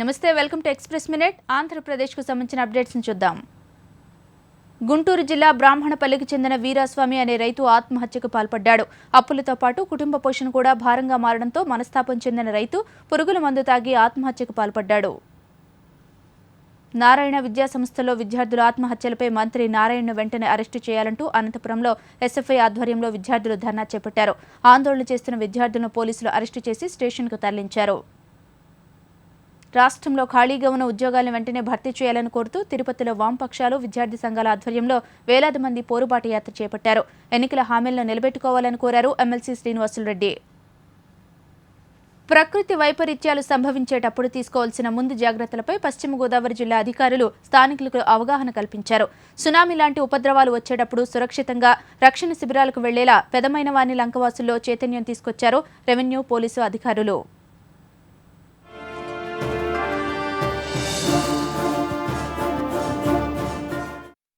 నమస్తే, welcome to express minute. ఆంధ్రప్రదేశ్కు సంబంధించిన అప్డేట్స్ని చూద్దాం. గుంటూరు జిల్లా బ్రాహ్మణపల్లికి చెందిన వీరాస్వామి అనే రైతు ఆత్మహత్యకు పాల్పడ్డాడు. అప్పులతో పాటు కుటుంబ పోషణ కూడా భారంగా మారడంతో మనస్తాపం చెందిన రైతు పురుగుల మందు తాగి ఆత్మహత్యకు పాల్పడ్డాడు. నారాయణ విద్యాసంస్థలో విద్యార్థుల ఆత్మహత్యలపై మంత్రి నారాయణను వెంటనే అరెస్టు చేయాలంటూ అనంతపురంలో ఎస్ఎఫ్ఐ ఆధ్వర్యంలో విద్యార్థులు ధర్నా చేపట్టారు. ఆందోళన చేస్తున్న విద్యార్థులను పోలీసులు అరెస్టు చేసి స్టేషన్కు తరలించారు. రాష్ట్రంలో ఖాళీగా ఉన్న ఉద్యోగాలను వెంటనే భర్తీ చేయాలని కోరుతూ తిరుపతిలో వామపక్షాలు, విద్యార్థి సంఘాల ఆధ్వర్యంలో వేలాది మంది పోరుబాటు యాత్ర చేపట్టారు. ఎన్నికల హామీలను నిలబెట్టుకోవాలని కోరారు ఎమ్మెల్సీ శ్రీనివాసులరెడ్డి. ప్రకృతి వైపరీత్యాలు సంభవించేటప్పుడు తీసుకోవాల్సిన ముందు జాగ్రత్తలపై పశ్చిమ గోదావరి జిల్లా అధికారులు స్థానికులకు అవగాహన కల్పించారు. సునామీ లాంటి ఉపద్రవాలు వచ్చేటప్పుడు సురక్షితంగా రక్షణ శిబిరాలకు వెళ్లేలా పెదమైనవాని లంకవాసుల్లో చైతన్యం తీసుకొచ్చారు రెవెన్యూ, పోలీసు అధికారులు.